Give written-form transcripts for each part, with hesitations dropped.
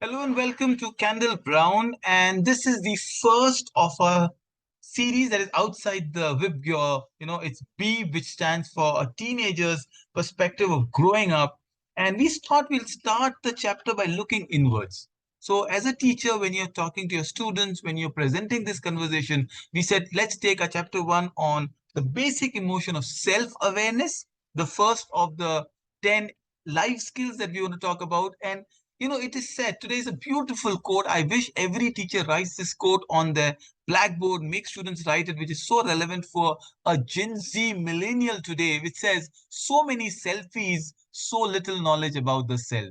Hello and welcome to Candle Brown. And this is the first of a series that is outside the WIPGYOR. It's B, which stands for a teenager's perspective of growing up. And we thought we'll start the chapter by looking inwards. So, as a teacher, when you're talking to your students, when you're presenting this conversation, we said, let's take a chapter one on the basic emotion of self awareness, the first of the 10 life skills that we want to talk about. And it is said today is a beautiful quote. I wish every teacher writes this quote on their blackboard, make students write it, which is so relevant for a Gen Z millennial today, which says, so many selfies, so little knowledge about the self.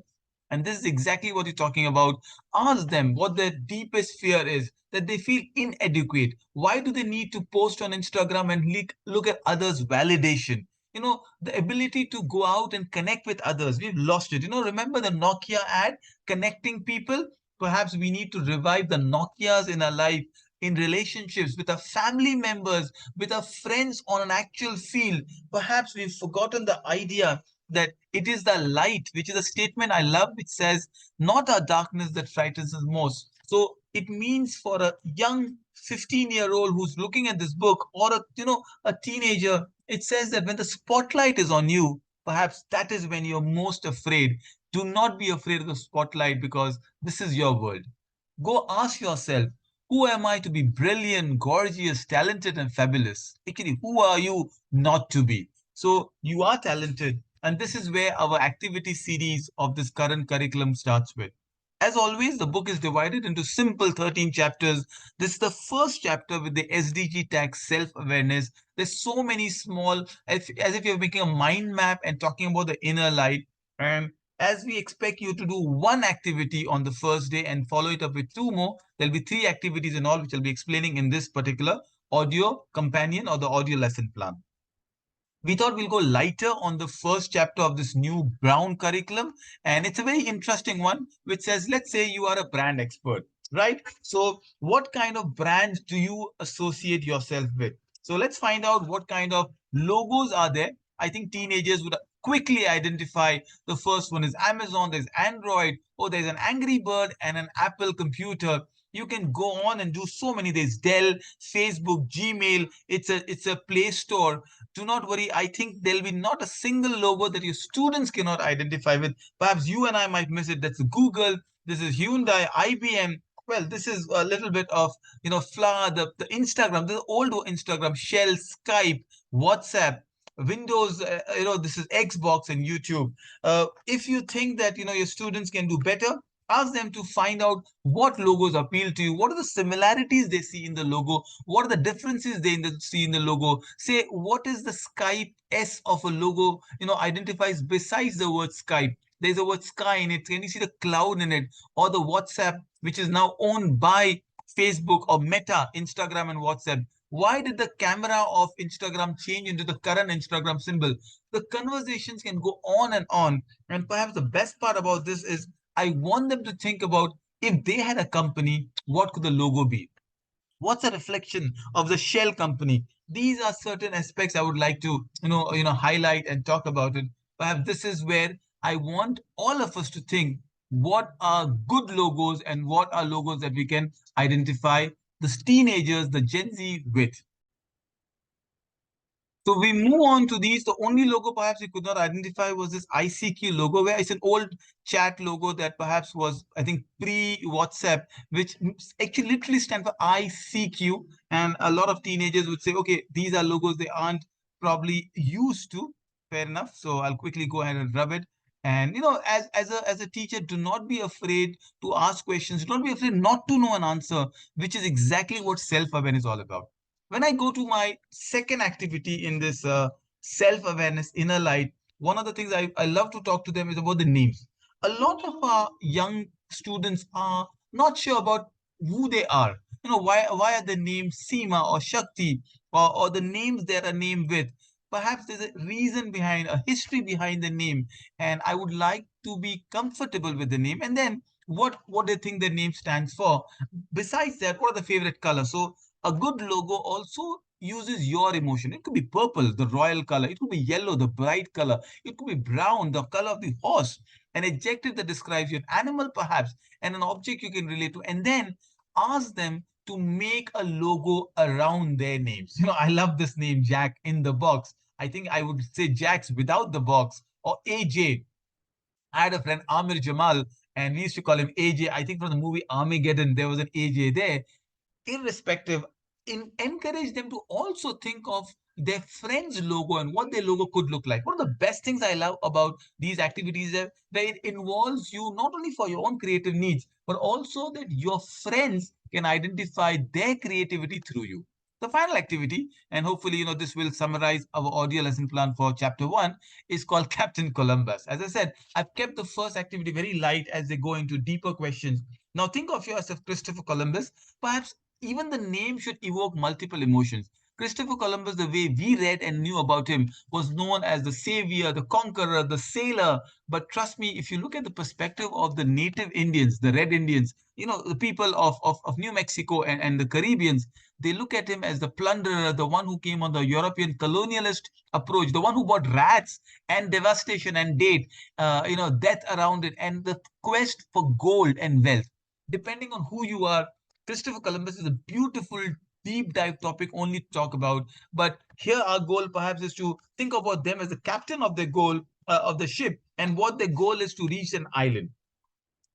And this is exactly what you're talking about. Ask them what their deepest fear is, that they feel inadequate. Why do they need to post on Instagram and look at others' validation? The ability to go out and connect with others, we've lost it. Remember the Nokia ad, connecting people? Perhaps we need to revive the Nokias in our life, in relationships with our family members, with our friends on an actual field. Perhaps we've forgotten the idea that it is the light, which is a statement I love, which says, not our darkness that frightens us most. So it means for a young 15-year-old who's looking at this book, or a teenager, it says that when the spotlight is on you, perhaps that is when you're most afraid. Do not be afraid of the spotlight, because this is your world. Go ask yourself, who am I to be brilliant, gorgeous, talented, and fabulous? Actually, who are you not to be? So you are talented. And this is where our activity series of this current curriculum starts with. As always, the book is divided into simple 13 chapters. This is the first chapter with the SDG tag, self-awareness. There's so many small, as if you're making a mind map and talking about the inner light. And as we expect you to do one activity on the first day and follow it up with two more, there'll be three activities in all, which I'll be explaining in this particular audio companion or the audio lesson plan. We thought we'll go lighter on the first chapter of this new Brown curriculum. And it's a very interesting one, which says, let's say you are a brand expert, right? So, what kind of brands do you associate yourself with? So, let's find out what kind of logos are there. I think teenagers would quickly identify. The first one is Amazon, there's Android, oh, there's an Angry Bird and an Apple computer. You can go on and do so many. There's Dell, Facebook, Gmail. It's a Play Store. Do not worry. I think there'll be not a single logo that your students cannot identify with. Perhaps you and I might miss it. That's Google. This is Hyundai, IBM. Well, this is a little bit of, Flower, the Instagram, the old Instagram, Shell, Skype, WhatsApp, Windows, this is Xbox and YouTube. If you think that, your students can do better, ask them to find out what logos appeal to you. What are the similarities they see in the logo? What are the differences see in the logo? Say, what is the Skype S of a logo, identifies besides the word Skype? There's a word sky in it. Can you see the cloud in it? Or the WhatsApp, which is now owned by Facebook or Meta, Instagram and WhatsApp. Why did the camera of Instagram change into the current Instagram symbol? The conversations can go on and on. And perhaps the best part about this is I want them to think about, if they had a company, what could the logo be? What's a reflection of the shell company? These are certain aspects I would like to highlight and talk about it. Perhaps this is where I want all of us to think, what are good logos and what are logos that we can identify the teenagers, the Gen Z with. So we move on to these. The only logo perhaps we could not identify was this ICQ logo, where it's an old chat logo that perhaps was, I think, pre-WhatsApp, which actually literally stand for ICQ. And a lot of teenagers would say, okay, these are logos they aren't probably used to. Fair enough. So I'll quickly go ahead and rub it. And as a teacher, do not be afraid to ask questions. Do not be afraid not to know an answer, which is exactly what self-awareness is all about. When I go to my second activity in this self-awareness inner light, one of the things I love to talk to them is about the names. A lot of our young students are not sure about who they are. Why are the names Seema or Shakti, or the names they are named with? Perhaps there's a reason behind, a history behind the name, and I would like to be comfortable with the name. And then what they think their name stands for. Besides that, what are the favorite colors? So a good logo also uses your emotion. It could be purple, the royal color. It could be yellow, the bright color. It could be brown, the color of the horse. An adjective that describes you, an animal perhaps, and an object you can relate to. And then ask them to make a logo around their names. I love this name, Jack in the Box. I think I would say Jack's without the box, or AJ. I had a friend, Amir Jamal, and we used to call him AJ. I think from the movie Armageddon, there was an AJ there. Irrespective, encourage them to also think of their friend's logo and what their logo could look like. One of the best things I love about these activities is that it involves you not only for your own creative needs, but also that your friends can identify their creativity through you. The final activity, and hopefully, this will summarize our audio lesson plan for chapter 1, is called Captain Columbus. As I said, I've kept the first activity very light as they go into deeper questions. Now, think of yourself, Christopher Columbus. Perhaps even the name should evoke multiple emotions. Christopher Columbus, the way we read and knew about him, was known as the savior, the conqueror, the sailor. But trust me, if you look at the perspective of the native Indians, the Red Indians, the people of New Mexico and the Caribbeans, they look at him as the plunderer, the one who came on the European colonialist approach, the one who brought rats and devastation and death around it, and the quest for gold and wealth. Depending on who you are, Christopher Columbus is a beautiful deep dive topic only to talk about. But here our goal perhaps is to think about them as the captain of the goal of the ship, and what their goal is to reach an island.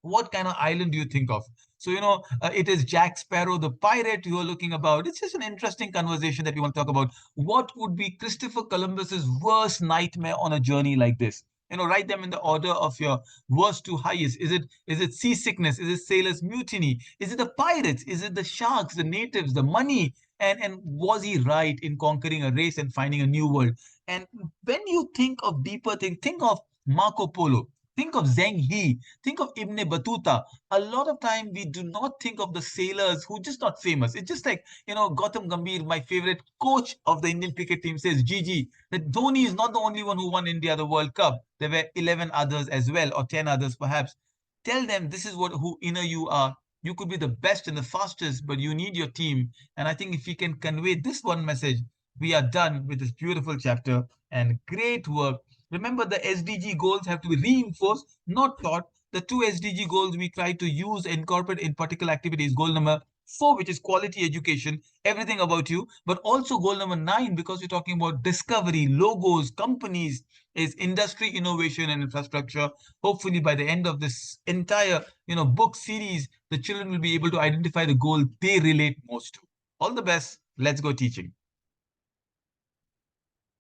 What kind of island do you think of? So, it is Jack Sparrow, the pirate you are looking about. It's just an interesting conversation that we want to talk about. What would be Christopher Columbus's worst nightmare on a journey like this? Write them in the order of your worst to highest. Is it seasickness? Is it sailors mutiny? Is it the pirates? Is it the sharks, the natives, the money? And was he right in conquering a race and finding a new world? And when you think of deeper things, think of Marco Polo. Think of Zheng He. Think of Ibn Battuta. A lot of time we do not think of the sailors who are just not famous. It's just like, Gautam Gambhir, my favorite coach of the Indian cricket team, says, Gigi, that Dhoni is not the only one who won India the World Cup. There were 11 others as well, or 10 others perhaps. Tell them this is who inner you are. You could be the best and the fastest, but you need your team. And I think if we can convey this one message, we are done with this beautiful chapter, and great work. Remember, the SDG goals have to be reinforced, not taught. The two SDG goals we try to use, incorporate in particular activities. Goal number 4, which is quality education, everything about you. But also goal number 9, because we're talking about discovery, logos, companies, is industry, innovation, and infrastructure. Hopefully, by the end of this entire, book series, the children will be able to identify the goal they relate most to. All the best. Let's go teaching.